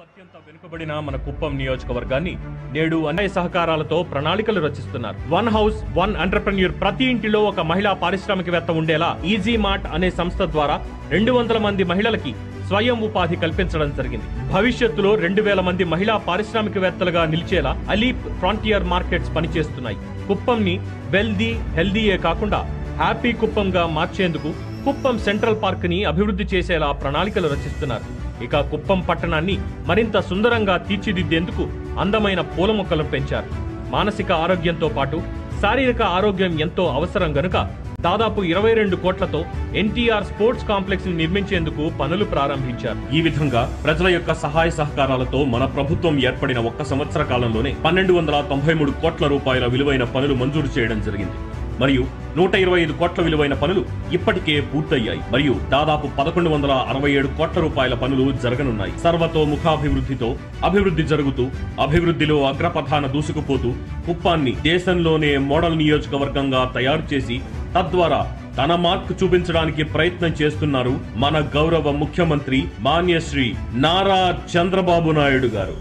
అత్యంత వెనుకబడిన మన కుప్పం నియోజకవర్గాన్ని నేడు అన్ని సహకారాలతో ప్రణాళికలు రచిస్తున్నారు. వన్ హౌస్ వన్ ఎంటర్‌ప్రెన్యూర్, ప్రతి ఇంటిలో ఒక మహిళా పారిశ్రామికవేత్త ఉండేలా ఈజీ మార్ట్ అనే సంస్థ ద్వారా 200 మంది మహిళలకి స్వయం ఉపాధి కల్పించడం జరిగింది. భవిష్యత్తులో 2000 మంది మహిళా పారిశ్రామికవేత్తలుగా నిలిచేలా అలీప్ ఫ్రాంటియర్ మార్కెట్స్ పనిచేస్తున్నాయి. కుప్పంని వెల్దీ హెల్దీయే కాకుండా హ్యాపీ కుప్పంగా మార్చేందుకు కుప్పం సెంట్రల్ పార్క్ ని అభివృద్ధి చేసేలా ప్రణాళికలు రచిస్తున్నారు. ఇక కుప్పం పట్టణాన్ని మరింత సుందరంగా తీర్చిదిద్దేందుకు అందమైన పూల మొక్కలను పెంచారు. మానసిక ఆరోగ్యంతో పాటు శారీరక ఆరోగ్యం ఎంతో అవసరం గనుక దాదాపు 22 కోట్లతో ఎన్టీఆర్ స్పోర్ట్స్ కాంప్లెక్స్ ని నిర్మించేందుకు పనులు ప్రారంభించారు. ఈ విధంగా ప్రజల యొక్క సహాయ సహకారాలతో మన ప్రభుత్వం ఏర్పడిన 1 సంవత్సర కాలంలోనే 1293 కోట్ల రూపాయల విలువైన పనులు మంజూరు చేయడం జరిగింది. మరియు 125 కోట్ల విలువైన పనులు ఇప్పటికే పూర్తయ్యాయి. మరియు దాదాపు 1167 కోట్ల రూపాయల పనులు జరగనున్నాయి. సర్వతోముఖాభివృద్ధితో అభివృద్ధి జరుగుతూ అభివృద్ధిలో అగ్రపథాన దూసుకుపోతూ కుప్పాన్ని దేశంలోనే మోడల్ నియోజకవర్గంగా తయారు చేసి తద్వారా తన మార్క్ చూపించడానికి ప్రయత్నం చేస్తున్నారు మన గౌరవ ముఖ్యమంత్రి మాన్యశ్రీ నారా చంద్రబాబు నాయుడు గారు.